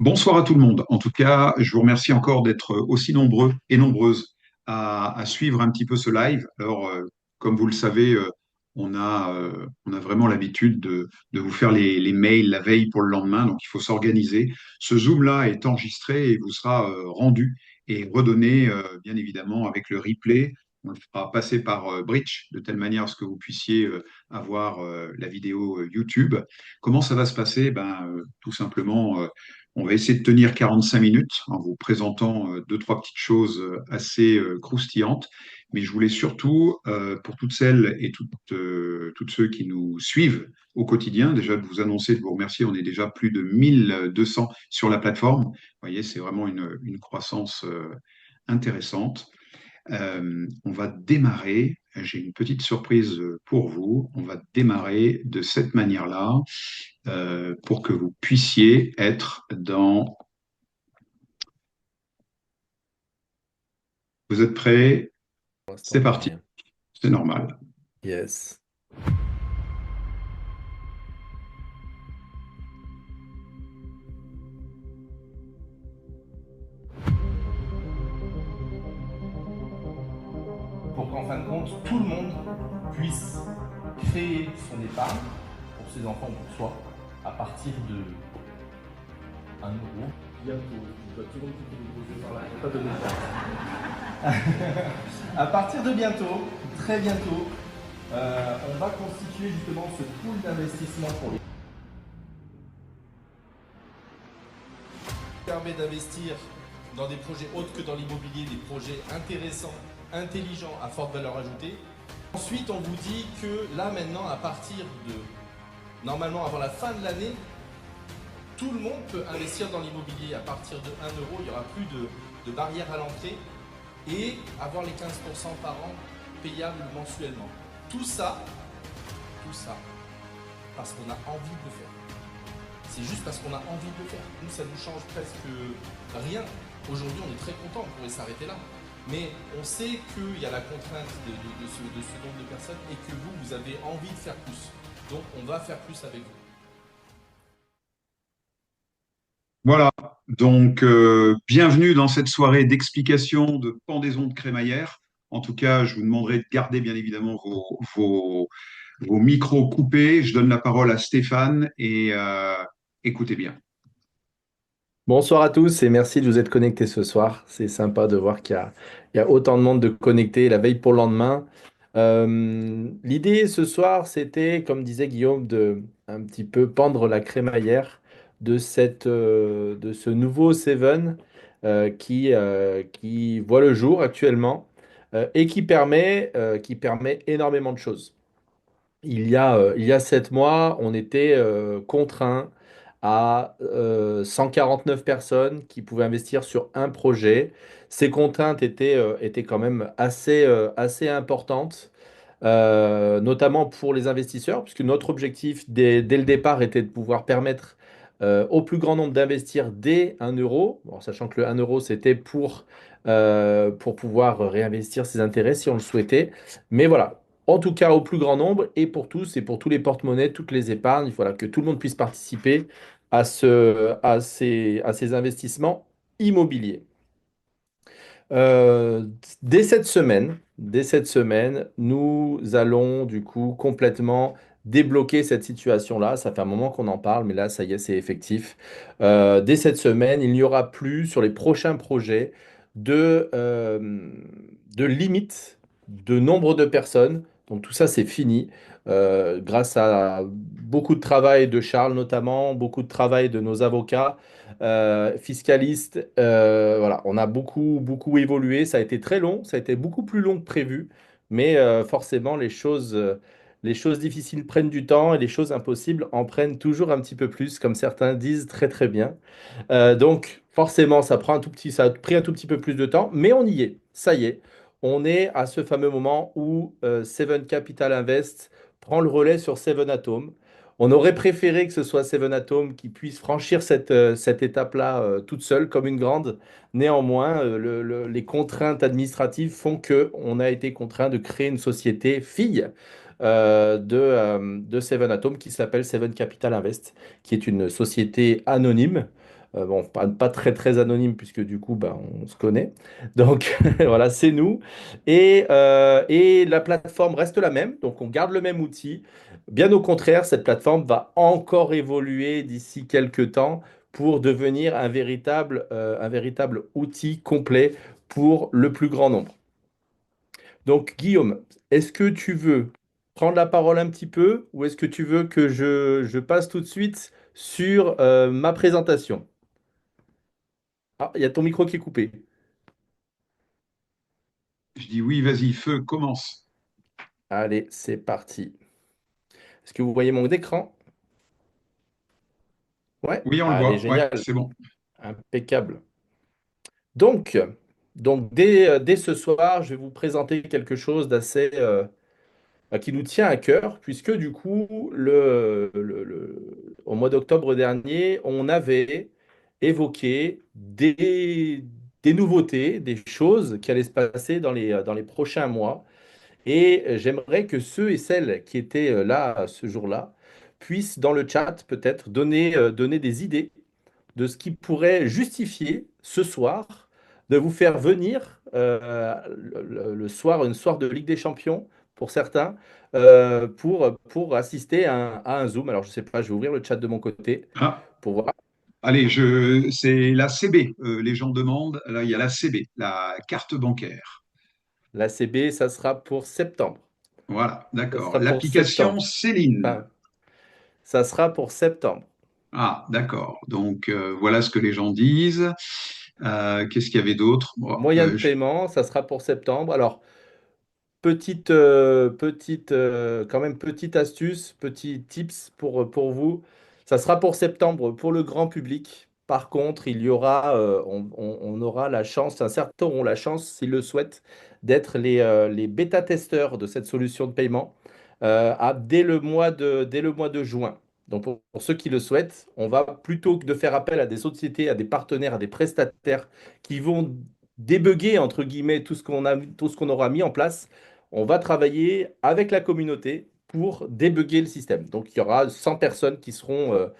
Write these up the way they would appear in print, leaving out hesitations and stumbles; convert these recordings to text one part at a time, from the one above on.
Bonsoir à tout le monde. En tout cas, je vous remercie encore d'être aussi nombreux et nombreuses à suivre un petit peu ce live. Alors, comme vous le savez, on a vraiment l'habitude de vous faire les mails la veille pour le lendemain, donc il faut s'organiser. Ce Zoom-là est enregistré et vous sera rendu et redonné, bien évidemment, avec le replay. On le fera passer par Bridge, de telle manière à ce que vous puissiez avoir la vidéo YouTube. Comment ça va se passer? Tout simplement. On va essayer de tenir 45 minutes en vous présentant deux, trois petites choses assez croustillantes. Mais je voulais surtout, pour toutes celles et toutes ceux qui nous suivent au quotidien, déjà de vous annoncer, de vous remercier. On est déjà plus de 1200 sur la plateforme. Vous voyez, c'est vraiment une croissance intéressante. On va démarrer. J'ai une petite surprise pour vous. On va démarrer de cette manière-là pour que vous puissiez être dans. Vous êtes prêts? Pour l'instant, C'est on n'a parti. rien. C'est normal. Yes. Pour qu'en fin de compte, tout le monde puisse créer son épargne pour ses enfants ou pour soi à partir de 1 euro. Bientôt, je dois toujours me par là, pas de À partir de bientôt, très bientôt, on va constituer justement ce pool d'investissement pour les permet d'investir dans des projets autres que dans l'immobilier, des projets intéressants, intelligents, à forte valeur ajoutée. Ensuite, on vous dit que là maintenant, à partir de, normalement avant la fin de l'année, tout le monde peut investir dans l'immobilier. À partir de 1 euro, il n'y aura plus de barrière à l'entrée et avoir les 15% par an payables mensuellement. Tout ça, parce qu'on a envie de le faire. C'est juste parce qu'on a envie de le faire. Nous, ça nous change presque rien. Aujourd'hui, on est très content, on pourrait s'arrêter là. Mais on sait qu'il y a la contrainte de ce nombre de personnes et que vous avez envie de faire plus. Donc, on va faire plus avec vous. Voilà. Donc, bienvenue dans cette soirée d'explication de pendaison de crémaillère. En tout cas, je vous demanderai de garder bien évidemment vos micros coupés. Je donne la parole à Stéphane et écoutez bien. Bonsoir à tous et merci de vous être connectés ce soir. C'est sympa de voir qu'il y a autant de monde de connectés la veille pour le lendemain. L'idée ce soir, c'était, comme disait Guillaume, de un petit peu pendre la crémaillère de ce nouveau Seven qui voit le jour actuellement et qui permet énormément de choses. Il y a 7 mois, on était contraint à 149 personnes qui pouvaient investir sur un projet. Ces contraintes étaient quand même assez importantes, notamment pour les investisseurs, puisque notre objectif dès le départ était de pouvoir permettre au plus grand nombre d'investir dès 1 euro, bon, sachant que le 1 euro, c'était pour pouvoir réinvestir ses intérêts si on le souhaitait. Mais voilà, en tout cas au plus grand nombre et pour tous et pour tous les porte-monnaies, toutes les épargnes, voilà, que tout le monde puisse participer à ces investissements immobiliers. Euh, dès cette semaine, nous allons du coup complètement débloquer cette situation-là. Ça fait un moment qu'on en parle, mais là, ça y est, c'est effectif. Dès cette semaine, il n'y aura plus sur les prochains projets de limite de nombre de personnes. Donc tout ça, c'est fini. Grâce à beaucoup de travail de Charles notamment, beaucoup de travail de nos avocats fiscaliste. Voilà, on a beaucoup évolué. Ça a été très long, ça a été beaucoup plus long que prévu, mais forcément, les choses difficiles prennent du temps et les choses impossibles en prennent toujours un petit peu plus, comme certains disent très très bien. Donc, forcément, ça a pris un tout petit peu plus de temps, mais on y est. Ça y est, on est à ce fameux moment où Seven Capital Invest prend le relais sur Seven Atom. On aurait préféré que ce soit Seven Atom qui puisse franchir cette étape-là toute seule, comme une grande. Néanmoins, les contraintes administratives font que on a été contraint de créer une société fille de Seven Atom qui s'appelle Seven Capital Invest, qui est une société anonyme Bon, pas très très anonyme puisque du coup, bah, on se connaît. Donc voilà, c'est nous. Et la plateforme reste la même, donc on garde le même outil. Bien au contraire, cette plateforme va encore évoluer d'ici quelques temps pour devenir un véritable outil complet pour le plus grand nombre. Donc Guillaume, est-ce que tu veux prendre la parole un petit peu ou est-ce que tu veux que je passe tout de suite sur ma présentation? Ah, il y a ton micro qui est coupé. Je dis oui, vas-y, feu, commence. Allez, c'est parti. Est-ce que vous voyez mon écran? Ouais. Oui, on le Allez, voit, ouais, génial. c'est bon. Impeccable. Donc, dès ce soir, je vais vous présenter quelque chose d'assez qui nous tient à cœur, puisque du coup, au mois d'octobre dernier, on avait évoqué des nouveautés, des choses qui allaient se passer dans les prochains mois. Et j'aimerais que ceux et celles qui étaient là ce jour-là puissent, dans le chat, peut-être donner des idées de ce qui pourrait justifier ce soir de vous faire venir le soir, une soir de Ligue des Champions pour certains, pour assister à un Zoom. Alors, je ne sais pas, je vais ouvrir le chat de mon côté Ah, pour voir. allez, c'est la CB, les gens demandent. Là, il y a la CB, la carte bancaire. La CB, ça sera pour septembre. Voilà, Ça d'accord. sera pour L'application septembre. Céline. Enfin, ça sera pour septembre. Ah, d'accord. Donc, voilà ce que les gens disent. Qu'est-ce qu'il y avait d'autre? Bon, Moyen de paiement, ça sera pour septembre. Alors, quand même, petite astuce, petit tips pour vous. Ça sera pour septembre pour le grand public. Par contre, il y aura, on aura la chance, certains auront la chance, s'ils le souhaitent, d'être les bêta-testeurs de cette solution de paiement dès le mois de juin. Donc, pour ceux qui le souhaitent, on va plutôt que de faire appel à des sociétés, à des partenaires, à des prestataires qui vont débugger, entre guillemets, tout ce qu'on aura mis en place, on va travailler avec la communauté pour débugger le système. Donc, il y aura 100 personnes qui seront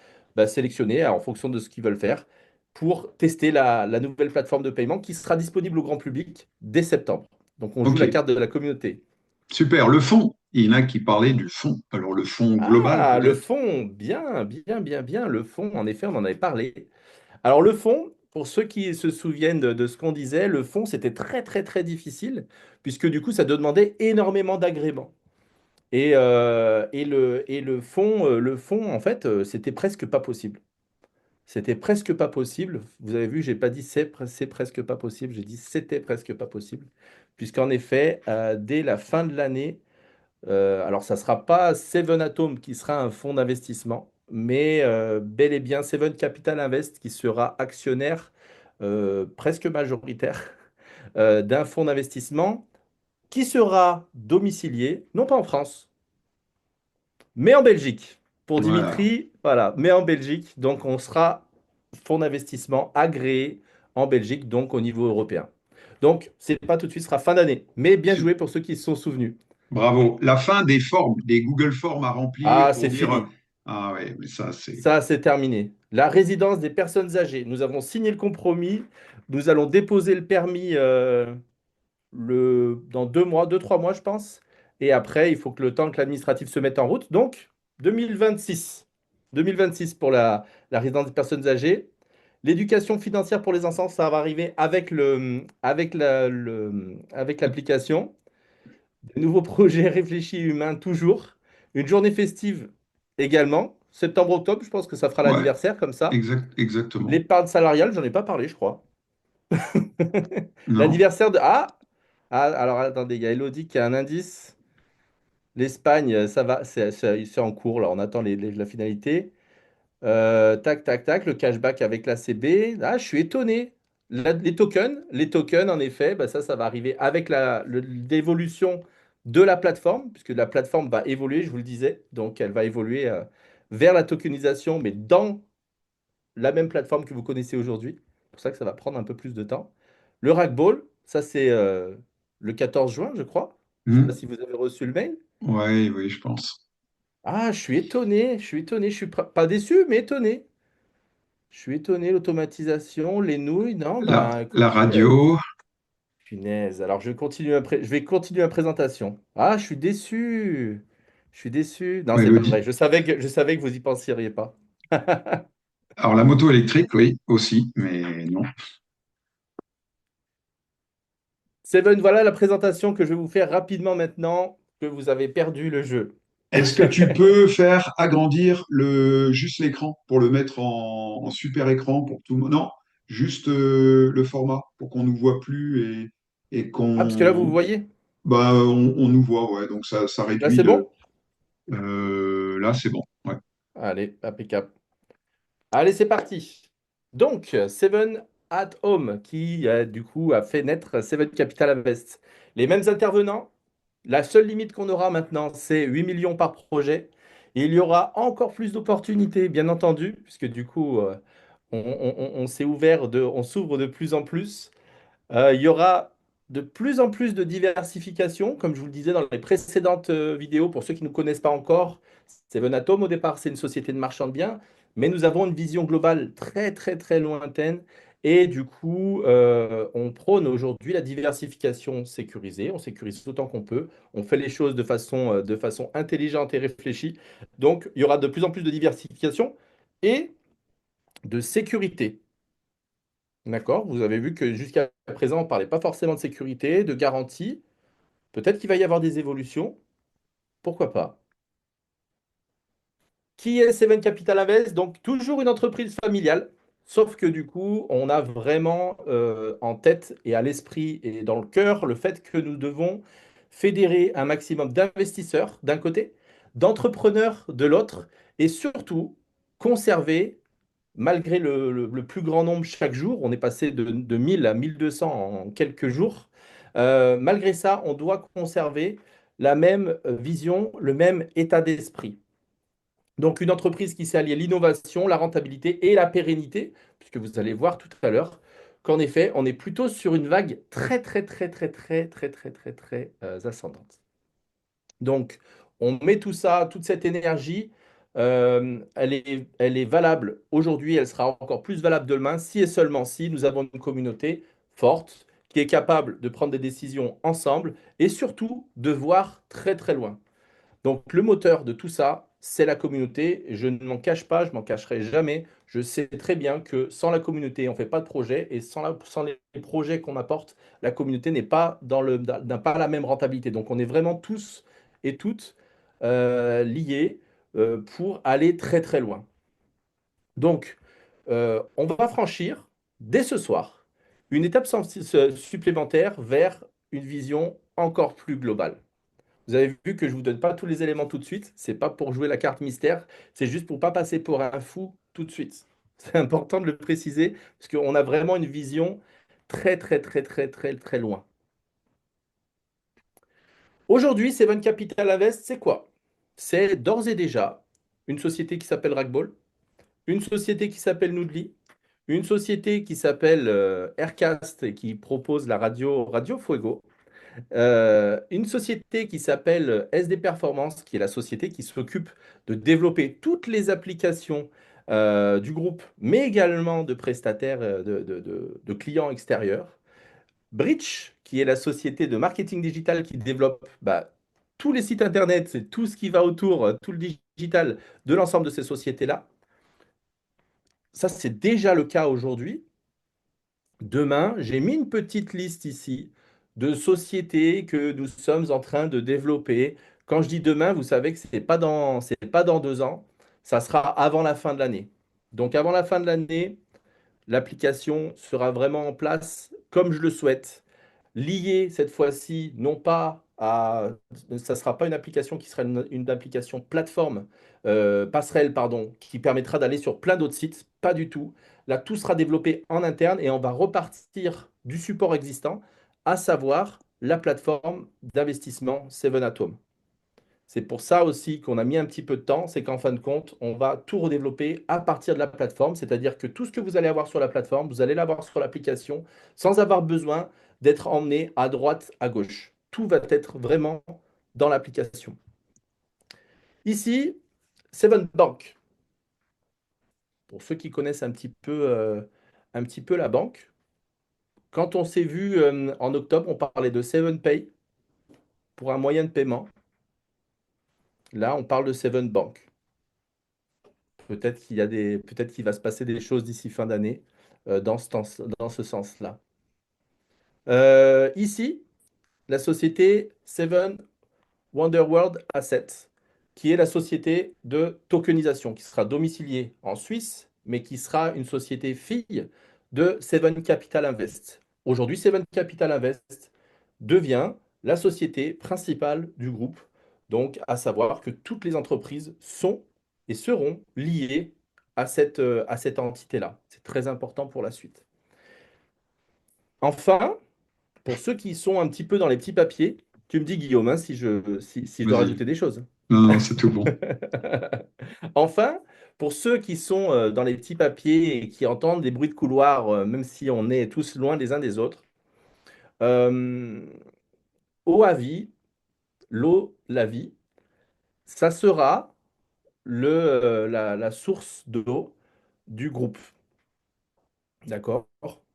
sélectionnées en fonction de ce qu'ils veulent faire pour tester la nouvelle plateforme de paiement qui sera disponible au grand public dès septembre. Donc, on joue ok, la carte de la communauté. super. Le fond, il y en a qui parlaient du fond. Alors, le fond global, Ah, le peut-être? fond, bien, bien, bien, bien, le fond, en effet, on en avait parlé. Alors, le fond, pour ceux qui se souviennent de ce qu'on disait, le fond, c'était très, très, très difficile, puisque du coup, ça demandait énormément d'agréments. Le fond, en fait, c'était presque pas possible. C'était presque pas possible. Vous avez vu, j'ai pas dit c'est presque pas possible, j'ai dit c'était presque pas possible. Puisqu'en effet, dès la fin de l'année, alors ça sera pas Seven Atom qui sera un fonds d'investissement, mais bel et bien Seven Capital Invest qui sera actionnaire presque majoritaire d'un fonds d'investissement qui sera domicilié, non pas en France, mais en Belgique. Pour Voilà. Dimitri, voilà, mais en Belgique. Donc, on sera fonds d'investissement agréé en Belgique, donc au niveau européen. Donc, c'est pas tout de suite, ce sera fin d'année. Mais bien joué pour ceux qui se sont souvenus. Bravo. La fin des formes, des Google Forms à remplir Ah, pour c'est dire fini. ah ouais, mais ça c'est Ça, c'est terminé. La résidence des personnes âgées. Nous avons signé le compromis. Nous allons déposer le permis dans 2 mois, 2, 3 mois, je pense. Et après, il faut que le temps que l'administratif se mette en route. Donc, 2026. 2026 pour la résidence des personnes âgées. L'éducation financière pour les enfants, ça va arriver avec l'application. De nouveaux projets réfléchis et humains, toujours. Une journée festive également. Septembre-octobre, je pense que ça fera ouais, l'anniversaire comme ça. exactement. L'épargne salariale, j'en ai pas parlé, je crois. Non? L'anniversaire de... alors attendez, il y a Elodie qui a un indice. L'Espagne, ça va, c'est en cours, là, on attend la finalité. Tac, tac, tac, le cashback avec la CB. Ah, je suis étonné. Les tokens, en effet, bah ça va arriver avec l'évolution de la plateforme, puisque la plateforme va évoluer, je vous le disais. Donc, elle va évoluer vers la tokenisation, mais dans la même plateforme que vous connaissez aujourd'hui. C'est pour ça que ça va prendre un peu plus de temps. Le Rackball, ça, c'est le 14 juin, je crois. Je ne sais pas Hmm. si vous avez reçu le mail. Ouais, oui, je pense. Ah, je suis étonné, je suis pas déçu, mais étonné. Je suis étonné, l'automatisation, les nouilles, non, ben La écoutez, radio. punaise. Alors je vais continuer ma présentation. Ah, je suis déçu. Je suis déçu. Non, Oui, c'est oui. pas vrai. Je savais que vous y penseriez pas. Alors la moto électrique, oui, aussi, mais non. Seven, voilà la présentation que je vais vous faire rapidement maintenant que vous avez perdu le jeu. Est-ce que tu peux faire agrandir juste l'écran pour le mettre en super écran pour tout le monde? Non, juste le format pour qu'on nous voit plus et Ah, parce que là, vous qu'on voyez. bah, on nous voit, ouais, donc ça Là, réduit c'est de. bon? Là, c'est bon. Ouais. Allez, impeccable. Allez, c'est parti. Donc, Seven at Home, qui du coup a fait naître Seven Capital Invest. Les mêmes intervenants, la seule limite qu'on aura maintenant, c'est 8 millions par projet. Et il y aura encore plus d'opportunités, bien entendu, puisque du coup, on s'est ouvert, on s'ouvre de plus en plus. Il y aura de plus en plus de diversification, comme je vous le disais dans les précédentes vidéos, pour ceux qui ne nous connaissent pas encore. Seven Atom, au départ, c'est une société de marchand de biens, mais nous avons une vision globale très, très, très lointaine. Et du coup, on prône aujourd'hui la diversification sécurisée. On sécurise autant qu'on peut. On fait les choses de façon intelligente et réfléchie. Donc, il y aura de plus en plus de diversification et de sécurité. D'accord? Vous avez vu que jusqu'à présent, on ne parlait pas forcément de sécurité, de garantie. Peut-être qu'il va y avoir des évolutions. Pourquoi pas? Qui est Seven Capital Invest? Donc, toujours une entreprise familiale. Sauf que du coup, on a vraiment en tête et à l'esprit et dans le cœur le fait que nous devons fédérer un maximum d'investisseurs d'un côté, d'entrepreneurs de l'autre, et surtout conserver malgré le plus grand nombre chaque jour, on est passé de 1000 à 1200 en quelques jours, malgré ça, on doit conserver la même vision, le même état d'esprit. Donc une entreprise qui sait allier l'innovation, la rentabilité et la pérennité, puisque vous allez voir tout à l'heure qu'en effet, on est plutôt sur une vague très, très, très, très, très, très, très, très, très ascendante. Donc, on met tout ça, toute cette énergie, elle est valable aujourd'hui, elle sera encore plus valable demain si et seulement si nous avons une communauté forte qui est capable de prendre des décisions ensemble et surtout de voir très très loin. Donc, le moteur de tout ça, c'est la communauté. Je ne m'en cache pas, je m'en cacherai jamais. Je sais très bien que sans la communauté, on ne fait pas de projet et sans les projets qu'on apporte, la communauté n'est pas n'a pas la même rentabilité. Donc, on est vraiment tous et toutes liés pour aller très très loin. Donc, on va franchir dès ce soir une étape supplémentaire vers une vision encore plus globale. Vous avez vu que je ne vous donne pas tous les éléments tout de suite. C'est pas pour jouer la carte mystère, c'est juste pour pas passer pour un fou tout de suite. C'est important de le préciser parce qu'on a vraiment une vision très très très très très très loin. Aujourd'hui, Seven Capital Invest, c'est quoi? C'est d'ores et déjà une société qui s'appelle Ragball, une société qui s'appelle Noodly, une société qui s'appelle Aircast et qui propose la Radio Fuego, une société qui s'appelle SD Performance, qui est la société qui s'occupe de développer toutes les applications du groupe, mais également de prestataires, de clients extérieurs. Bridge, qui est la société de marketing digital qui développe tous les sites internet, c'est tout ce qui va autour, tout le digital de l'ensemble de ces sociétés-là. Ça, c'est déjà le cas aujourd'hui. Demain, j'ai mis une petite liste ici de sociétés que nous sommes en train de développer. Quand je dis demain, vous savez que c'est pas dans 2 ans, ça sera avant la fin de l'année. Donc avant la fin de l'année, l'application sera vraiment en place comme je le souhaite, liée cette fois-ci, non pas à... Ça ne sera pas une application qui sera une application plateforme, passerelle, pardon, qui permettra d'aller sur plein d'autres sites. Pas du tout. Là, tout sera développé en interne et on va repartir du support existant, à savoir la plateforme d'investissement Seven Atom. C'est pour ça aussi qu'on a mis un petit peu de temps, c'est qu'en fin de compte, on va tout redévelopper à partir de la plateforme, c'est-à-dire que tout ce que vous allez avoir sur la plateforme, vous allez l'avoir sur l'application sans avoir besoin d'être emmené à droite, à gauche. Tout va être vraiment dans l'application. Ici, Seven Bank. pour ceux qui connaissent un petit peu la banque, quand on s'est vu en octobre, on parlait de 7Pay pour un moyen de paiement. Là, on parle de 7Bank. Peut-être qu'il va se passer des choses d'ici fin d'année dans ce sens-là. Ici, la société Seven Wonderworld Assets, qui est la société de tokenisation, qui sera domiciliée en Suisse, mais qui sera une société fille de Seven Capital Invest. Aujourd'hui, Seven Capital Invest devient la société principale du groupe, donc à savoir que toutes les entreprises sont et seront liées à cette entité-là. C'est très important pour la suite. Enfin, pour ceux qui sont un petit peu dans les petits papiers, tu me dis, Guillaume, hein, si je dois Vas-y. rajouter des choses. Non, non, c'est tout bon. Enfin, pour ceux qui sont dans les petits papiers et qui entendent des bruits de couloir, même si on est tous loin les uns des autres, euh, eau à vie, l'eau, la vie, ça sera la source d'eau du groupe. D'accord?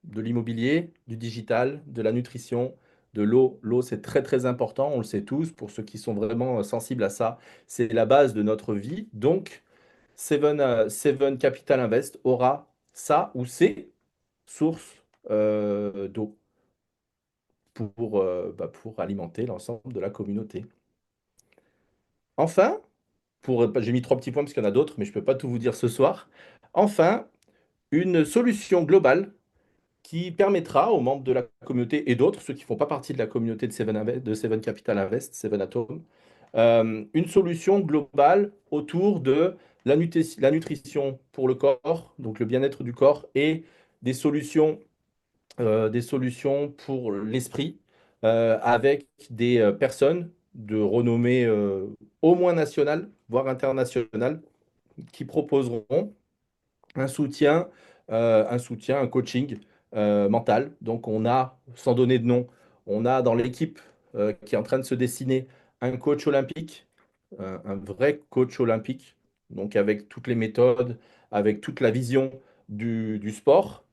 De l'immobilier, du digital, de la nutrition, de l'eau. L'eau, c'est très très important, on le sait tous, pour ceux qui sont vraiment sensibles à ça, c'est la base de notre vie. Donc, Seven Capital Invest aura ça ou ces sources d'eau pour alimenter l'ensemble de la communauté. Enfin, j'ai mis trois petits points parce qu'il y en a d'autres, mais je ne peux pas tout vous dire ce soir. Enfin, une solution globale qui permettra aux membres de la communauté et d'autres, ceux qui ne font pas partie de la communauté de Seven Capital Invest, Seven Atom, une solution globale autour de la nutrition pour le corps, donc le bien-être du corps, et des solutions pour l'esprit, avec des personnes de renommée au moins nationale, voire internationale, qui proposeront un soutien, un coaching mental. Donc on a, sans donner de nom, on a dans l'équipe qui est en train de se dessiner un coach olympique, un vrai coach olympique, donc avec toutes les méthodes, avec toute la vision du sport,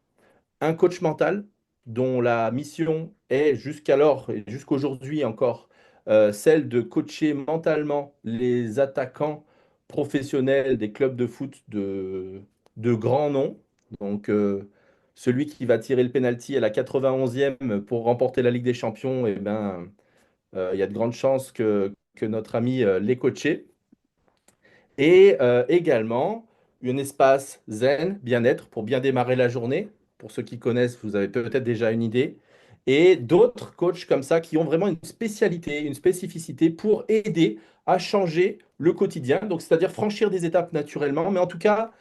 un coach mental dont la mission est jusqu'alors et jusqu'aujourd'hui encore celle de coacher mentalement les attaquants professionnels des clubs de foot de grands noms. Donc celui qui va tirer le penalty à la 91e pour remporter la Ligue des Champions, eh ben, il y a de grandes chances que notre ami l'ait coaché. Et également, un espace zen, bien-être, pour bien démarrer la journée. Pour ceux qui connaissent, vous avez peut-être déjà une idée. Et d'autres coachs comme ça qui ont vraiment une spécialité, une spécificité pour aider à changer le quotidien. Donc, c'est-à-dire franchir des étapes naturellement, mais en tout cas,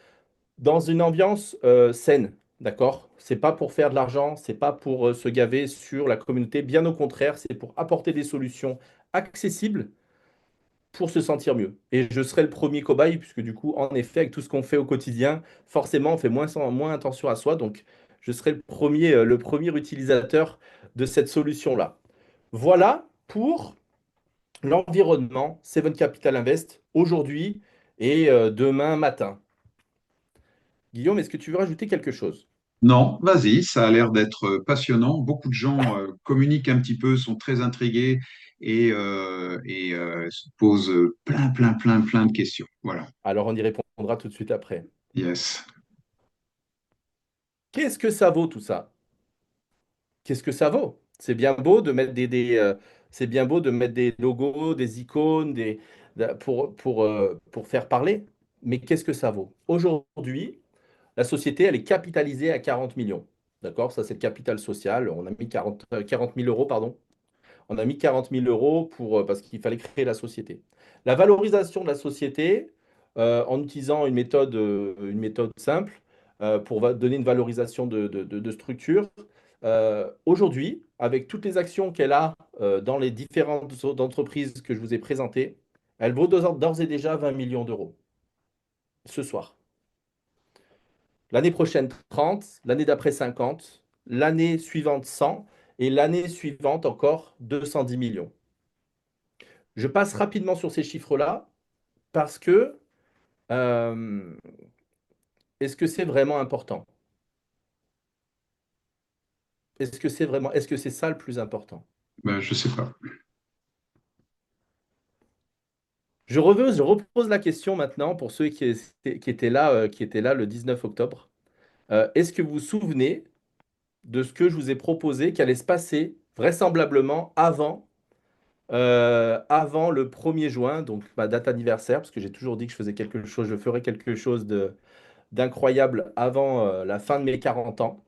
dans une ambiance saine. D'accord? C'est pas pour faire de l'argent, c'est pas pour se gaver sur la communauté. Bien au contraire, c'est pour apporter des solutions accessibles pour se sentir mieux. Et je serai le premier cobaye, puisque du coup, en effet, avec tout ce qu'on fait au quotidien, forcément, on fait moins attention à soi. Donc, je serai le premier utilisateur de cette solution-là. Voilà pour l'environnement Seven Capital Invest aujourd'hui et demain matin. Guillaume, est-ce que tu veux rajouter quelque chose? Non, vas-y, ça a l'air d'être passionnant. Beaucoup de gens communiquent un petit peu, sont très intrigués et se posent plein de questions. Voilà. Alors, on y répondra tout de suite après. Yes. Qu'est-ce que ça vaut tout ça? Qu'est-ce que ça vaut? C'est bien beau de mettre c'est bien beau de mettre des logos, des icônes, pour faire parler, mais qu'est-ce que ça vaut? Aujourd'hui, la société, elle est capitalisée à 40 millions. D'accord? Ça, c'est le capital social. On a mis 40 000 euros, pardon. On a mis 40 000 euros parce qu'il fallait créer la société. La valorisation de la société, en utilisant une méthode simple pour donner une valorisation de structure, aujourd'hui, avec toutes les actions qu'elle a dans les différentes entreprises que je vous ai présentées, elle vaut d'ores et déjà 20 millions d'euros ce soir. L'année prochaine, 30, l'année d'après, 50, l'année suivante, 100, et l'année suivante encore 210 millions. Je passe rapidement sur ces chiffres-là parce que euh, est-ce que c'est vraiment important? Est-ce que c'est ça le plus important? Ben, je sais pas. Je repose la question maintenant pour ceux qui étaient là le 19 octobre. Est-ce que vous vous souvenez de ce que je vous ai proposé qui allait se passer vraisemblablement avant le 1er juin, donc ma date anniversaire, parce que j'ai toujours dit que je ferais quelque chose d'incroyable avant la fin de mes 40 ans.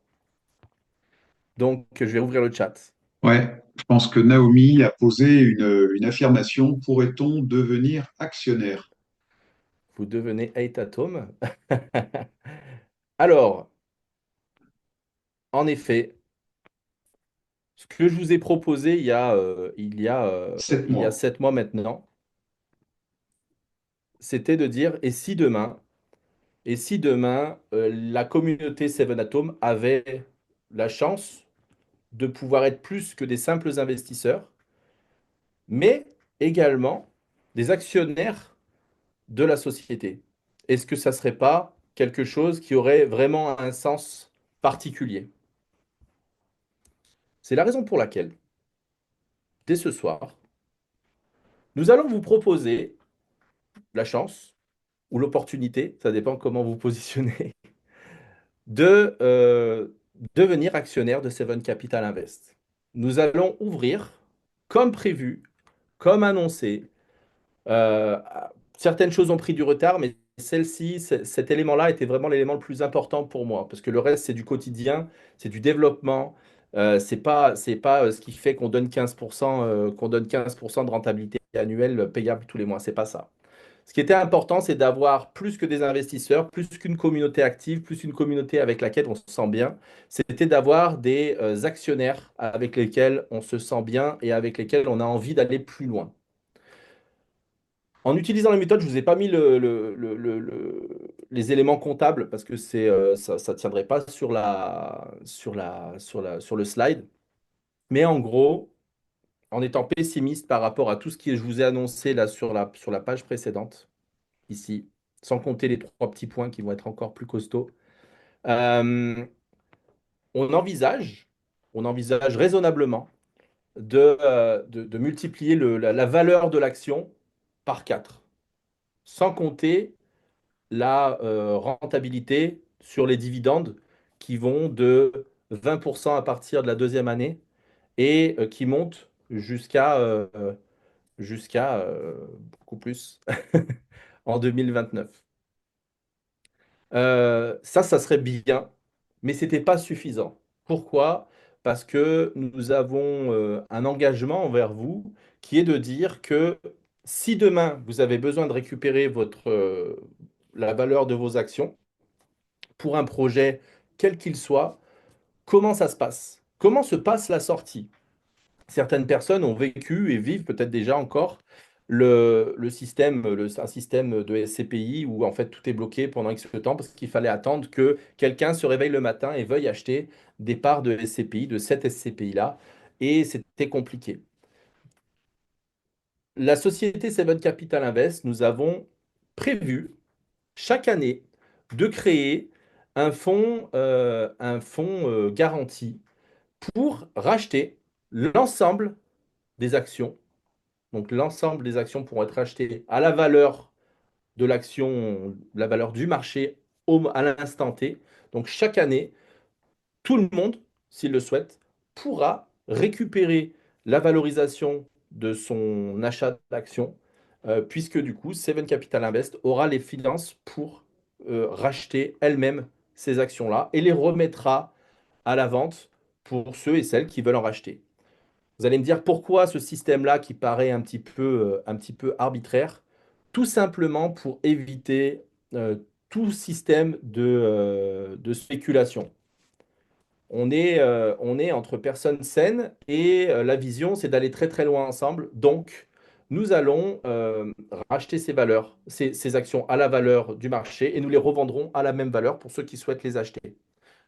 Donc, je vais ouvrir le chat. Ouais, je pense que Naomi a posé une affirmation. Pourrait-on devenir actionnaire? Vous devenez 8 atomes. Alors, en effet, ce que je vous ai proposé Sept il y a mois. 7 mois maintenant, c'était de dire, et si demain, la communauté Seven Atoms avait la chance de pouvoir être plus que des simples investisseurs, mais également des actionnaires de la société. Est-ce que ça ne serait pas quelque chose qui aurait vraiment un sens particulier? C'est la raison pour laquelle, dès ce soir, nous allons vous proposer la chance ou l'opportunité, ça dépend comment vous positionnez, de devenir actionnaire de Seven Capital Invest. Nous allons ouvrir, comme prévu, comme annoncé. Euh, Certaines choses ont pris du retard, mais cet élément-là était vraiment l'élément le plus important pour moi, parce que le reste, c'est du quotidien, c'est du développement. C'est pas ce qui fait qu'on donne 15% de rentabilité annuelle payable tous les mois. C'est pas ça. Ce qui était important, c'est d'avoir plus que des investisseurs, plus qu'une communauté active, plus une communauté avec laquelle on se sent bien. C'était d'avoir des actionnaires avec lesquels on se sent bien et avec lesquels on a envie d'aller plus loin. En utilisant la méthode, je ne vous ai pas mis les éléments comptables parce que ça ne tiendrait pas sur le slide. Mais en gros, en étant pessimiste par rapport à tout ce que je vous ai annoncé là sur la page précédente, ici, sans compter les trois petits points qui vont être encore plus costauds, euh, on envisage, on envisage raisonnablement de multiplier la valeur de l'action par 4, sans compter la rentabilité sur les dividendes qui vont de 20% à partir de la deuxième année et qui montent jusqu'à beaucoup plus en 2029. Ça serait bien, mais ce n'était pas suffisant. Pourquoi? Parce que nous avons un engagement envers vous qui est de dire que si demain vous avez besoin de récupérer la valeur de vos actions pour un projet quel qu'il soit, comment ça se passe? Comment se passe la sortie? Certaines personnes ont vécu et vivent peut-être déjà encore un système de SCPI où en fait tout est bloqué pendant X temps parce qu'il fallait attendre que quelqu'un se réveille le matin et veuille acheter des parts de SCPI, de cette SCPI-là, et c'était compliqué. La société Seven Capital Invest, nous avons prévu chaque année de créer un fonds garanti pour racheter l'ensemble des actions. Donc l'ensemble des actions pourront être achetées à la valeur de l'action, la valeur du marché à l'instant T. Donc chaque année, tout le monde, s'il le souhaite, pourra récupérer la valorisation de son achat d'actions, puisque du coup, Seven Capital Invest aura les finances pour racheter elle-même ces actions-là et les remettra à la vente pour ceux et celles qui veulent en racheter. Vous allez me dire pourquoi ce système-là qui paraît un petit peu arbitraire? Tout simplement pour éviter tout système de spéculation. On est entre personnes saines et la vision, c'est d'aller très très loin ensemble. Donc, nous allons racheter ces actions à la valeur du marché et nous les revendrons à la même valeur pour ceux qui souhaitent les acheter.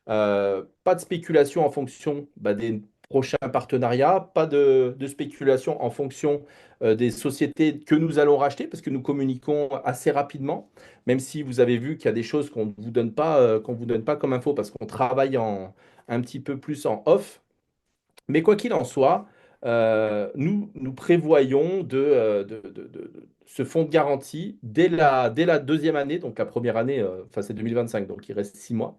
Pas de spéculation en fonction des prochain partenariat, pas de spéculation en fonction des sociétés que nous allons racheter, parce que nous communiquons assez rapidement, même si vous avez vu qu'il y a des choses qu'on vous donne pas comme info, parce qu'on travaille un petit peu plus en off. Mais quoi qu'il en soit, nous prévoyons ce fonds de garantie dès la deuxième année, donc la première année, enfin c'est 2025, donc il reste 6 mois.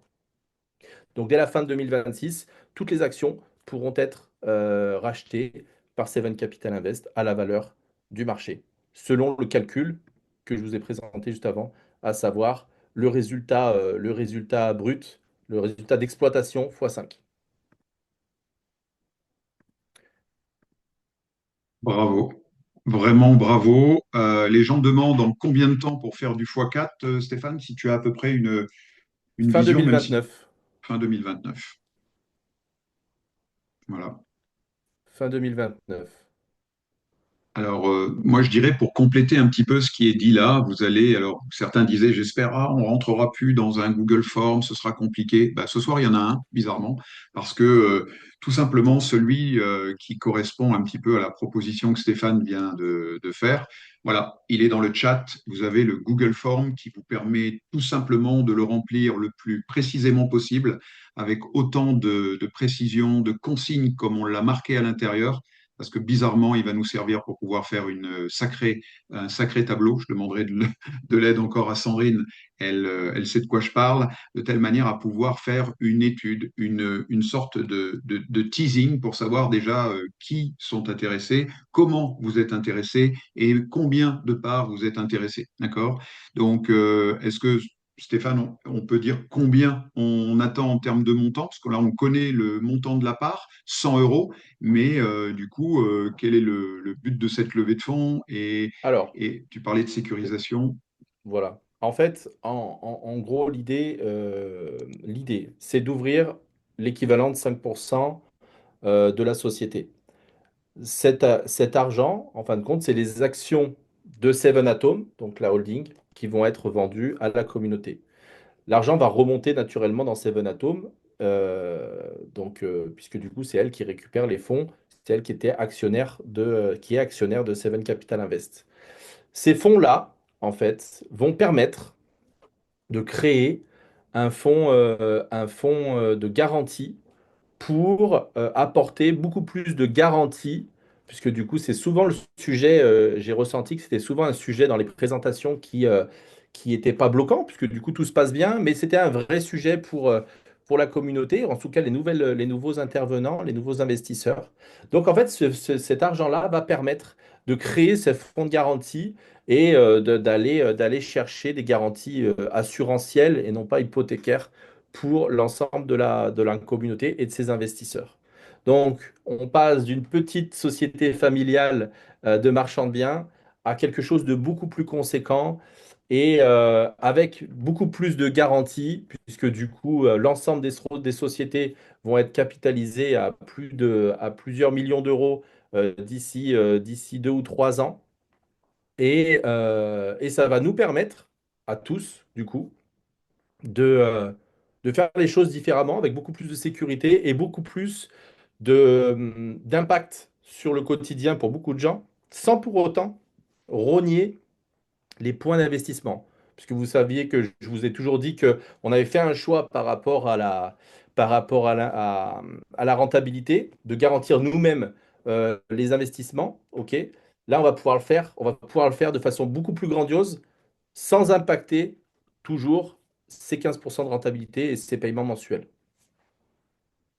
Donc dès la fin de 2026, toutes les actions pourront être rachetées par Seven Capital Invest à la valeur du marché, selon le calcul que je vous ai présenté juste avant, à savoir le résultat brut, le résultat d'exploitation x5. Bravo. Vraiment bravo. Les gens demandent en combien de temps pour faire du x4, Stéphane, si tu as à peu près une Fin vision, même si 2029. fin 2029. Voilà. Fin 2029. Alors, moi, je dirais pour compléter un petit peu ce qui est dit là, vous allez, alors certains disaient, j'espère, ah, on rentrera plus dans un Google Form, ce sera compliqué. Bah, ce soir, il y en a un, bizarrement, parce que tout simplement, celui qui correspond un petit peu à la proposition que Stéphane vient de faire, voilà, il est dans le chat. Vous avez le Google Form qui vous permet tout simplement de le remplir le plus précisément possible, avec autant de précision, de consignes comme on l'a marqué à l'intérieur parce que bizarrement, il va nous servir pour pouvoir faire un sacré tableau. Je demanderai de l'aide encore à Sandrine. Elle sait de quoi je parle, de telle manière à pouvoir faire une étude, une sorte de teasing pour savoir déjà qui sont intéressés, comment vous êtes intéressés et combien de parts vous êtes intéressés. D'accord? Donc, est-ce que Stéphane, on peut dire combien on attend en termes de montant, parce que là, on connaît le montant de la part, 100 euros, mais du coup, quel est le but de cette levée de fonds Alors, et tu parlais de sécurisation. voilà. En fait, en gros, l'idée, c'est d'ouvrir l'équivalent de 5% de la société. Cet argent, en fin de compte, c'est les actions de Seven Atom, donc la holding, qui vont être vendues à la communauté. L'argent va remonter naturellement dans Seven Atom, puisque du coup, c'est elle qui récupère les fonds, c'est elle qui est actionnaire de Seven Capital Invest. Ces fonds-là, en fait, vont permettre de créer un fonds de garantie pour apporter beaucoup plus de garanties, puisque du coup, c'est souvent le sujet, j'ai ressenti que c'était souvent un sujet dans les présentations qui n'était pas bloquant, puisque du coup, tout se passe bien, mais c'était un vrai sujet pour la communauté, en tout cas les nouveaux intervenants, les nouveaux investisseurs. Donc, en fait, cet argent-là va permettre de créer ce fonds de garantie et d'aller chercher des garanties assurantielles et non pas hypothécaires pour l'ensemble de la communauté et de ses investisseurs. Donc, on passe d'une petite société familiale de marchand de biens à quelque chose de beaucoup plus conséquent et avec beaucoup plus de garanties, puisque du coup, l'ensemble des sociétés vont être capitalisées à plusieurs millions d'euros d'ici 2 ou 3 ans. Et ça va nous permettre à tous, du coup, de faire les choses différemment, avec beaucoup plus de sécurité et beaucoup plus d'impact sur le quotidien pour beaucoup de gens, sans pour autant rogner les points d'investissement. Puisque vous saviez que je vous ai toujours dit qu'on avait fait un choix par rapport à la rentabilité, de garantir nous-mêmes les investissements. OK? Là, on va pouvoir le faire de façon beaucoup plus grandiose, sans impacter toujours ces 15% de rentabilité et ces paiements mensuels.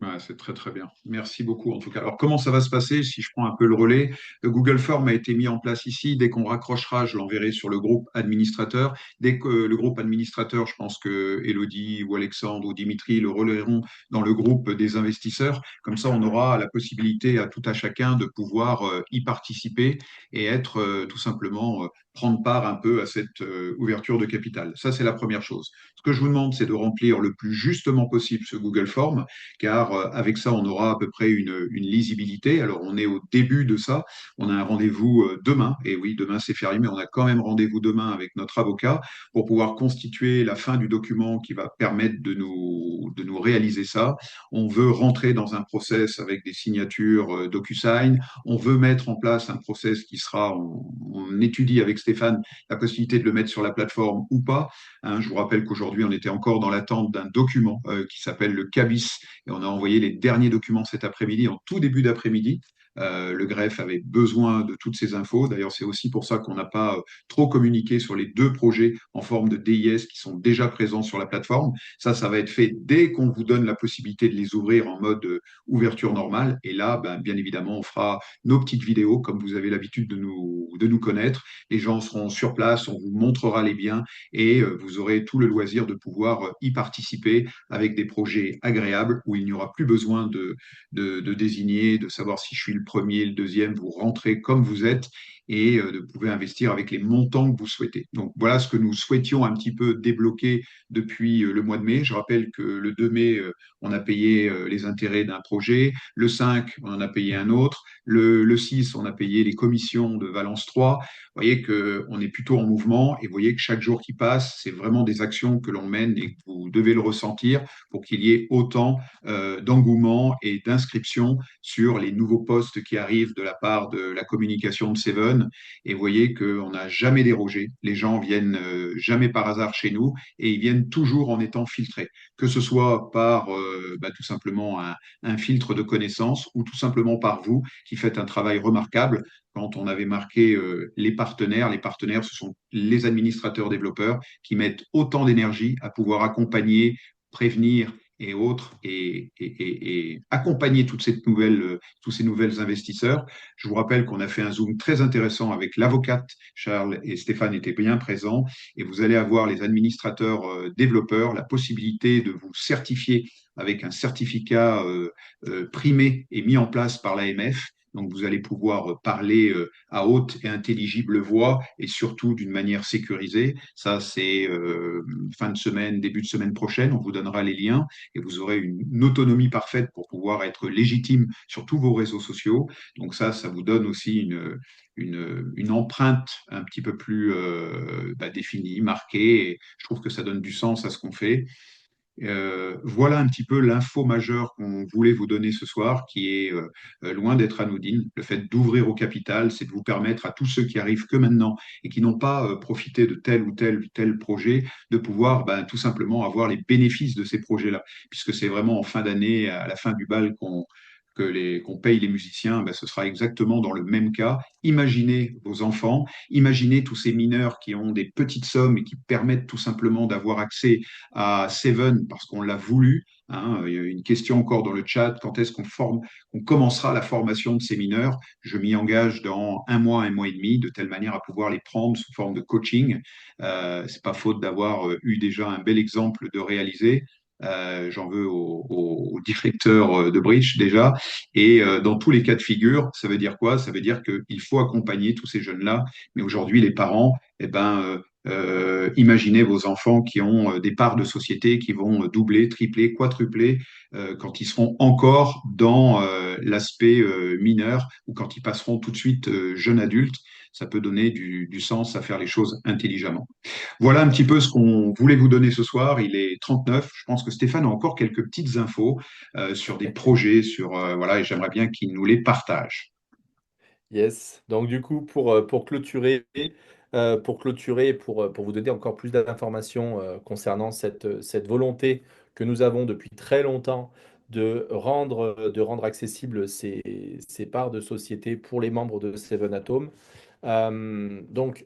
Ouais, c'est très très bien. Merci beaucoup en tout cas. Alors comment ça va se passer si je prends un peu le relais? Le Google Form a été mis en place ici. Dès qu'on raccrochera, je l'enverrai sur le groupe administrateur. Dès que le groupe administrateur, je pense que Elodie ou Alexandre ou Dimitri le relayeront dans le groupe des investisseurs. Comme ça, on aura la possibilité à tout à chacun de pouvoir y participer et être tout simplement prendre part un peu à cette ouverture de capital. Ça, c'est la première chose. Ce que je vous demande, c'est de remplir le plus justement possible ce Google Form, car avec ça, on aura à peu près une lisibilité. Alors, on est au début de ça. On a un rendez-vous demain, et oui, demain c'est férié, mais on a quand même rendez-vous demain avec notre avocat pour pouvoir constituer la fin du document qui va permettre de nous réaliser ça. On veut rentrer dans un process avec des signatures DocuSign. On veut mettre en place un process qui sera, on étudie avec Stéphane la possibilité de le mettre sur la plateforme ou pas. Hein, je vous rappelle qu'aujourd'hui, on était encore dans l'attente d'un document qui s'appelle le CABIS et on a envoyé les derniers documents cet après-midi, en tout début d'après-midi. Le greffe avait besoin de toutes ces infos. D'ailleurs, c'est aussi pour ça qu'on n'a pas trop communiqué sur les deux projets en forme de DIS qui sont déjà présents sur la plateforme. Ça va être fait dès qu'on vous donne la possibilité de les ouvrir en mode ouverture normale. Et là, ben, bien évidemment, on fera nos petites vidéos comme vous avez l'habitude de nous connaître. Les gens seront sur place, on vous montrera les biens et vous aurez tout le loisir de pouvoir y participer avec des projets agréables où il n'y aura plus besoin de désigner, de savoir si je suis le premier, le deuxième. Vous rentrez comme vous êtes et de pouvoir investir avec les montants que vous souhaitez. Donc voilà ce que nous souhaitions un petit peu débloquer depuis le mois de mai. Je rappelle que le 2 mai, on a payé les intérêts d'un projet. Le 5, on en a payé un autre. Le 6, on a payé les commissions de Valence 3. Vous voyez qu'on est plutôt en mouvement et vous voyez que chaque jour qui passe, c'est vraiment des actions que l'on mène et que vous devez le ressentir pour qu'il y ait autant d'engouement et d'inscription sur les nouveaux postes qui arrivent de la part de la communication de Seven. Et vous voyez qu'on n'a jamais dérogé. Les gens viennent jamais par hasard chez nous et ils viennent toujours en étant filtrés, que ce soit par tout simplement un filtre de connaissances ou tout simplement par vous qui faites un travail remarquable. Quand on avait marqué les partenaires, ce sont les administrateurs développeurs qui mettent autant d'énergie à pouvoir accompagner, prévenir et autres, et accompagner tous ces nouvelles investisseurs. Je vous rappelle qu'on a fait un Zoom très intéressant avec l'avocate. Charles et Stéphane étaient bien présents, et vous allez avoir les administrateurs développeurs la possibilité de vous certifier avec un certificat primé et mis en place par l'AMF. Donc, vous allez pouvoir parler à haute et intelligible voix et surtout d'une manière sécurisée. Ça, c'est fin de semaine, début de semaine prochaine. On vous donnera les liens et vous aurez une autonomie parfaite pour pouvoir être légitime sur tous vos réseaux sociaux. Donc, ça vous donne aussi une empreinte un petit peu plus définie, marquée. Et je trouve que ça donne du sens à ce qu'on fait. Voilà un petit peu l'info majeure qu'on voulait vous donner ce soir, qui est loin d'être anodine. Le fait d'ouvrir au capital, c'est de vous permettre à tous ceux qui arrivent que maintenant et qui n'ont pas profité de tel ou tel projet, de pouvoir tout simplement avoir les bénéfices de ces projets-là, puisque c'est vraiment en fin d'année, à la fin du bal, qu'on paye les musiciens. Ce sera exactement dans le même cas. Imaginez vos enfants, imaginez tous ces mineurs qui ont des petites sommes et qui permettent tout simplement d'avoir accès à Seven parce qu'on l'a voulu. Hein. Il y a une question encore dans le chat, quand est-ce qu'on commencera la formation de ces mineurs? Je m'y engage dans un mois et demi, de telle manière à pouvoir les prendre sous forme de coaching. C'est pas faute d'avoir eu déjà un bel exemple de réaliser. J'en veux au directeur de Bridge déjà. Et dans tous les cas de figure, ça veut dire quoi? Ça veut dire qu'il faut accompagner tous ces jeunes-là. Mais aujourd'hui, les parents, imaginez vos enfants qui ont des parts de société qui vont doubler, tripler, quadrupler quand ils seront encore dans l'aspect mineur ou quand ils passeront tout de suite jeune adulte. Ça peut donner du sens à faire les choses intelligemment. Voilà un petit peu ce qu'on voulait vous donner ce soir. Il est 39. Je pense que Stéphane a encore quelques petites infos sur des projets, voilà, et j'aimerais bien qu'il nous les partage. Yes. Donc du coup, pour vous donner encore plus d'informations concernant cette volonté que nous avons depuis très longtemps de rendre accessibles ces parts de société pour les membres de Seven Atoms. Donc,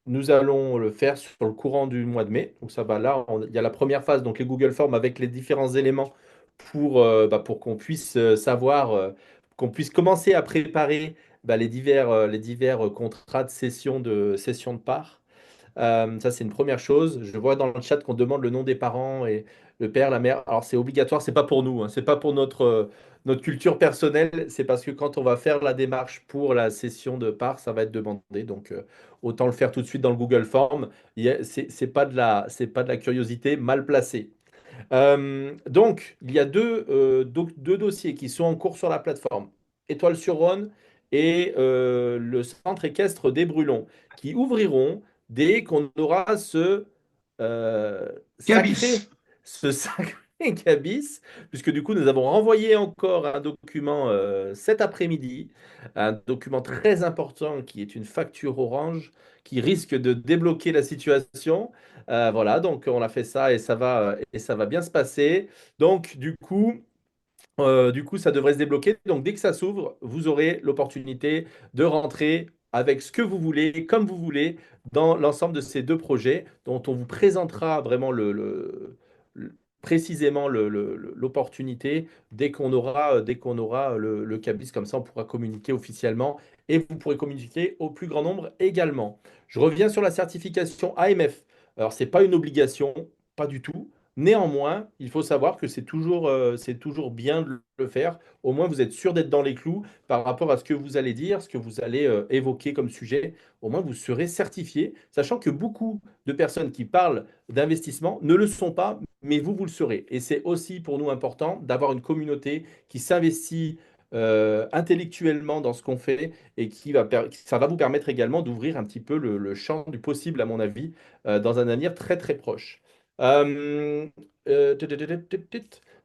nous allons le faire sur le courant du mois de mai. Donc ça va là, il y a la première phase, donc les Google Forms avec les différents éléments pour qu'on puisse qu'on puisse commencer à préparer les divers contrats de cession de parts. Ça, c'est une première chose. Je vois dans le chat qu'on demande le nom des parents et le père, la mère. Alors, c'est obligatoire, c'est pas pour nous, hein, c'est pas pour notre culture personnelle. C'est parce que quand on va faire la démarche pour la session de part, ça va être demandé. Donc, autant le faire tout de suite dans le Google Form. C'est pas de la curiosité mal placée. Donc, il y a deux dossiers qui sont en cours sur la plateforme. Étoile-sur-Rhône et le centre équestre des Brûlons, qui ouvriront dès qu'on aura euh, Cabis. sacré, ce sacré cabis, puisque du coup, nous avons renvoyé encore un document cet après-midi, un document très important qui est une facture Orange, qui risque de débloquer la situation. Voilà, donc on a fait ça et ça va bien se passer. Donc du coup, ça devrait se débloquer. Donc dès que ça s'ouvre, vous aurez l'opportunité de rentrer avec ce que vous voulez, comme vous voulez, dans l'ensemble de ces deux projets, dont on vous présentera vraiment précisément l'opportunité dès qu'on aura le cabis. Comme ça, on pourra communiquer officiellement et vous pourrez communiquer au plus grand nombre également. Je reviens sur la certification AMF. Alors, ce n'est pas une obligation, pas du tout. Néanmoins, il faut savoir que c'est toujours bien de le faire. Au moins, vous êtes sûr d'être dans les clous par rapport à ce que vous allez dire, ce que vous allez évoquer comme sujet. Au moins, vous serez certifié, sachant que beaucoup de personnes qui parlent d'investissement ne le sont pas, mais vous le serez. Et c'est aussi pour nous important d'avoir une communauté qui s'investit intellectuellement dans ce qu'on fait et ça va vous permettre également d'ouvrir un petit peu le champ du possible, à mon avis, dans un avenir très très proche. Euh,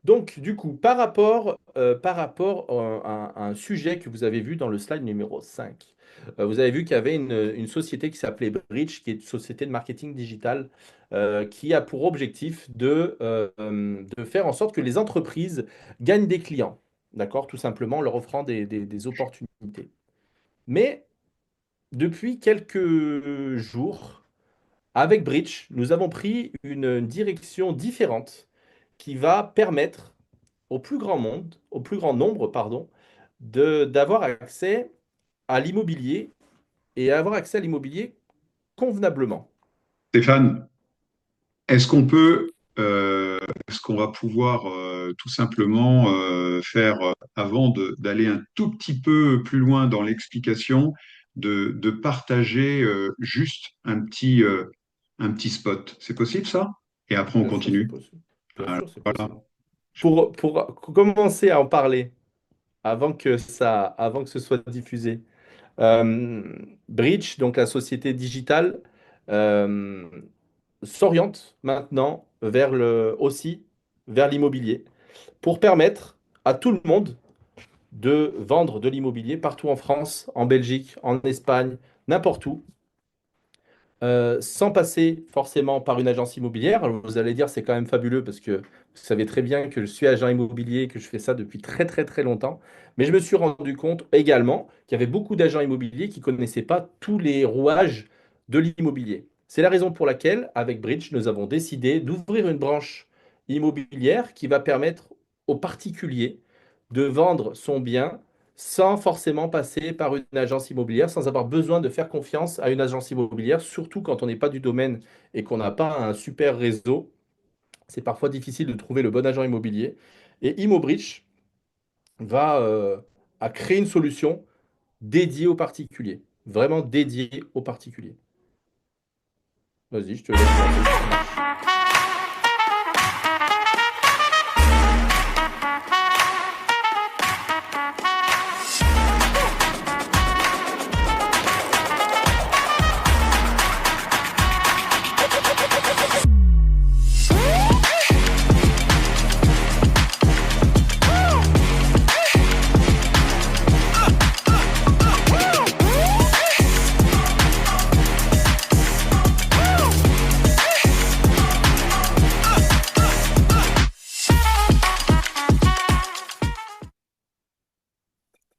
donc, du coup, par rapport à un sujet que vous avez vu dans le slide numéro 5, vous avez vu qu'il y avait une société qui s'appelait Bridge, qui est une société de marketing digital, qui a pour objectif de faire en sorte que les entreprises gagnent des clients, d'accord, tout simplement en leur offrant des opportunités. Mais depuis quelques jours, avec Bridge, nous avons pris une direction différente qui va permettre au plus grand nombre, pardon, d'avoir accès à l'immobilier et avoir accès à l'immobilier convenablement. Stéphane, est-ce qu'on peut, est-ce qu'on va pouvoir tout simplement faire, avant d'aller un tout petit peu plus loin dans l'explication, de partager juste un petit spot. C'est possible ça? Et après on Bien sûr, c'est continue. possible. Bien Alors, sûr, c'est voilà. possible. Pour commencer à en parler avant que ce soit diffusé, euh, Bridge, donc la société digitale, euh, s'oriente maintenant aussi vers l'immobilier pour permettre à tout le monde de vendre de l'immobilier partout en France, en Belgique, en Espagne, n'importe où, sans passer forcément par une agence immobilière. Alors, vous allez dire, c'est quand même fabuleux parce que vous savez très bien que je suis agent immobilier, que je fais ça depuis très très très longtemps. Mais je me suis rendu compte également qu'il y avait beaucoup d'agents immobiliers qui ne connaissaient pas tous les rouages de l'immobilier. C'est la raison pour laquelle, avec Bridge, nous avons décidé d'ouvrir une branche immobilière qui va permettre aux particuliers de vendre son bien sans forcément passer par une agence immobilière, sans avoir besoin de faire confiance à une agence immobilière, surtout quand on n'est pas du domaine et qu'on n'a pas un super réseau. C'est parfois difficile de trouver le bon agent immobilier. Et ImoBridge va à créer une solution dédiée aux particuliers, vraiment dédiée aux particuliers. Vas-y, je te laisse lancer, ça marche.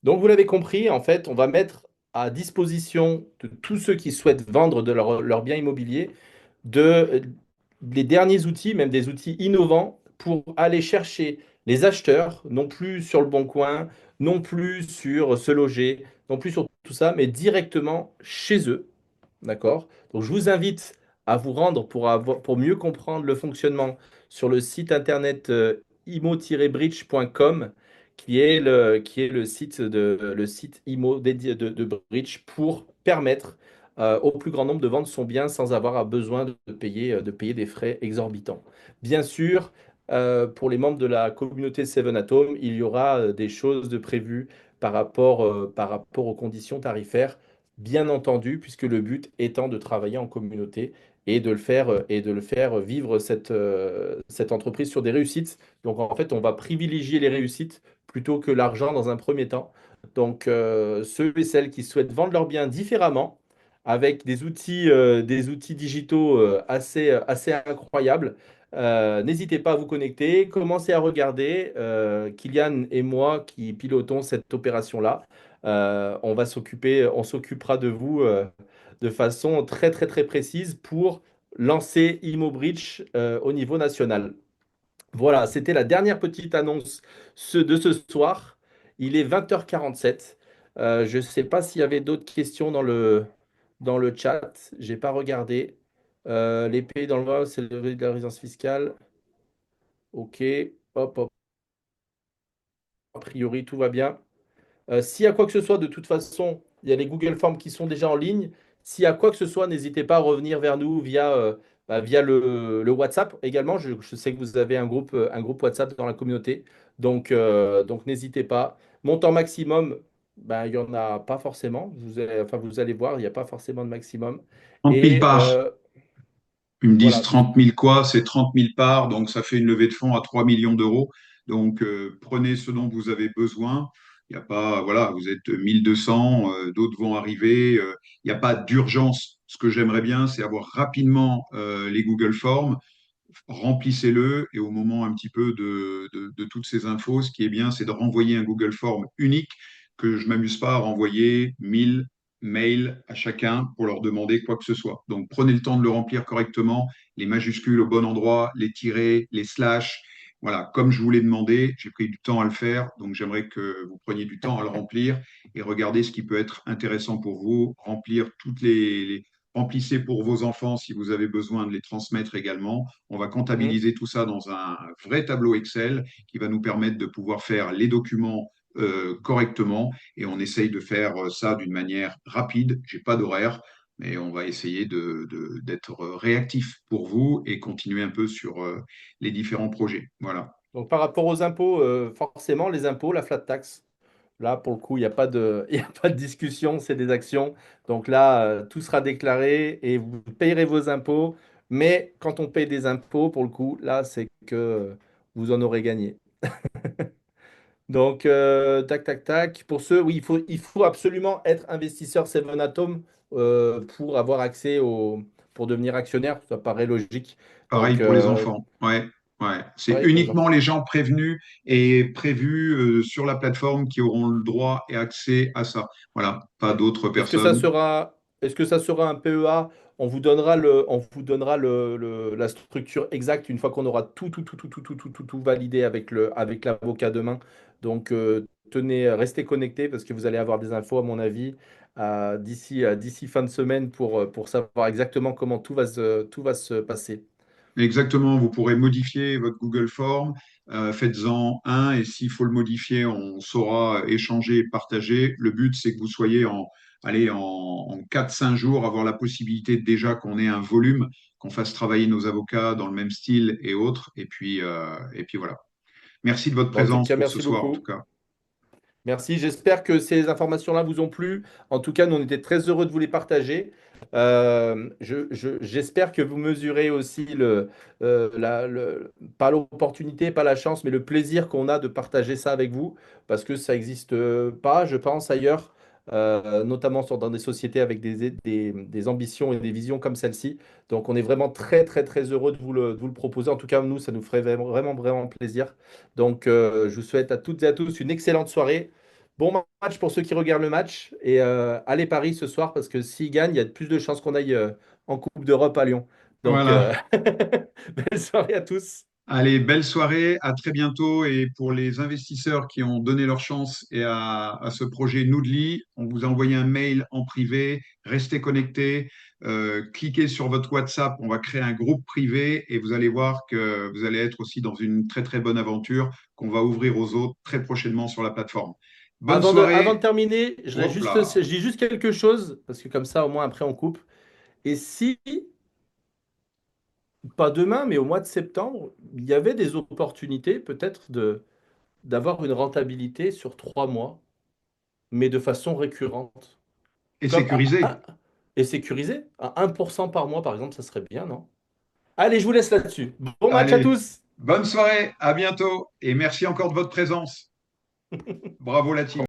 Donc, vous l'avez compris, en fait, on va mettre à disposition de tous ceux qui souhaitent vendre de leur bien immobilier les derniers outils, même des outils innovants, pour aller chercher les acheteurs, non plus sur le Bon Coin, non plus sur Se Loger, non plus sur tout ça, mais directement chez eux, D'accord? Donc, je vous invite à vous rendre pour mieux comprendre le fonctionnement sur le site internet imo-bridge.com, qui est le site IMO dédié de Bridge pour permettre au plus grand nombre de vendre son bien sans avoir besoin de payer des frais exorbitants. Bien sûr, pour les membres de la communauté Seven Atom, il y aura des choses de prévues par rapport aux conditions tarifaires bien entendu, puisque le but étant de travailler en communauté et de le faire vivre cette entreprise sur des réussites. Donc en fait, on va privilégier les réussites plutôt que l'argent dans un premier temps. Donc ceux et celles qui souhaitent vendre leurs biens différemment, avec des outils digitaux assez incroyables, n'hésitez pas à vous connecter, commencez à regarder. Kylian et moi qui pilotons cette opération-là. On s'occupera de vous de façon très très très précise pour lancer ImoBridge au niveau national. Voilà, c'était la dernière petite annonce de ce soir. Il est 20h47. Je ne sais pas s'il y avait d'autres questions dans le chat. J'ai pas regardé. Les pays dans le Var, c'est le de la résidence fiscale. Ok, hop, hop. A priori, tout va bien. S'il y a quoi que ce soit, de toute façon, il y a les Google Forms qui sont déjà en ligne. S'il y a quoi que ce soit, n'hésitez pas à revenir vers nous via le WhatsApp également. Je sais que vous avez un groupe WhatsApp dans la communauté. Donc n'hésitez pas. Montant maximum, il n'y en a pas forcément. Vous allez voir, il n'y a pas forcément de maximum. 30 000 Et parts. Ils me disent voilà. 30 000 quoi? C'est 30 000 parts, donc ça fait une levée de fonds à 3 millions d'euros. Donc prenez ce dont vous avez besoin. Il n'y a pas, voilà, vous êtes 1200, d'autres vont arriver. Il n'y a pas d'urgence. Ce que j'aimerais bien, c'est avoir rapidement les Google Forms, remplissez-le et au moment un petit peu de toutes ces infos, ce qui est bien, c'est de renvoyer un Google Form unique que je m'amuse pas à renvoyer 1000 mails à chacun pour leur demander quoi que ce soit. Donc prenez le temps de le remplir correctement, les majuscules au bon endroit, les tirets, les slash. Voilà, comme je vous l'ai demandé, j'ai pris du temps à le faire, donc j'aimerais que vous preniez du temps à le remplir et regardez ce qui peut être intéressant pour vous, remplir remplissez pour vos enfants si vous avez besoin de les transmettre également. On va Mhm. comptabiliser tout ça dans un vrai tableau Excel qui va nous permettre de pouvoir faire les documents correctement et on essaye de faire ça d'une manière rapide. J'ai pas d'horaire, mais on va essayer d'être réactif pour vous et continuer un peu sur les différents projets. Voilà. Donc par rapport aux impôts, forcément, les impôts, la flat tax. Là, pour le coup, il n'y a pas de, il y a pas de discussion, c'est des actions. Donc là, tout sera déclaré et vous payerez vos impôts. Mais quand on paye des impôts, pour le coup, là, c'est que vous en aurez gagné. Donc, tac, tac, tac. Pour ceux, oui, il faut absolument être investisseur Seven Atom pour avoir pour devenir actionnaire. Ça paraît logique. Pareil Donc, pour les enfants. Ouais, ouais. C'est pareil pour les uniquement enfants. les gens prévenus et prévus sur la plateforme qui auront le droit et accès à ça. Voilà, pas Ouais. d'autres personnes. Est-ce que ça sera un PEA? On vous donnera la structure exacte une fois qu'on aura tout validé avec l'avocat demain. Donc, restez connectés parce que vous allez avoir des infos, à mon avis, d'ici fin de semaine pour savoir exactement comment tout va se passer. Exactement, vous pourrez modifier votre Google Form, faites-en un et s'il faut le modifier, on saura échanger et partager. Le but, c'est que vous soyez en 4-5 jours, avoir la possibilité déjà qu'on ait un volume, qu'on fasse travailler nos avocats dans le même style et autres. Et puis voilà. Merci de votre Bon, en tout présence cas, pour ce merci soir, en tout beaucoup. cas. Merci, j'espère que ces informations-là vous ont plu. En tout cas, nous, on était très heureux de vous les partager. J'espère que vous mesurez aussi pas l'opportunité, pas la chance, mais le plaisir qu'on a de partager ça avec vous, parce que ça n'existe pas, je pense, ailleurs, notamment dans des sociétés avec des ambitions et des visions comme celle-ci. Donc, on est vraiment très, très, très heureux de vous le proposer. En tout cas, nous, ça nous ferait vraiment, vraiment, vraiment plaisir. Donc, je vous souhaite à toutes et à tous une excellente soirée. Bon match pour ceux qui regardent le match et allez Paris ce soir parce que s'ils gagnent, il y a plus de chances qu'on aille en Coupe d'Europe à Lyon. Donc, Voilà. belle soirée à tous. Allez, belle soirée, à très bientôt. Et pour les investisseurs qui ont donné leur chance à ce projet Noodly, on vous a envoyé un mail en privé. Restez connectés, cliquez sur votre WhatsApp, on va créer un groupe privé et vous allez voir que vous allez être aussi dans une très très bonne aventure qu'on va ouvrir aux autres très prochainement sur la plateforme. Bonne Avant de soirée. terminer, Hop là. je dis juste quelque chose, parce que comme ça, au moins, après, on coupe. Et si, pas demain, mais au mois de septembre, il y avait des opportunités, peut-être, d'avoir une rentabilité sur 3 mois, mais de façon récurrente. Et Comme sécurisé. et sécurisé. À 1% par mois, par exemple, ça serait bien, non? Allez, je vous laisse là-dessus. Bon match à Allez, tous! bonne soirée, à bientôt et merci encore de votre présence. Bravo la team.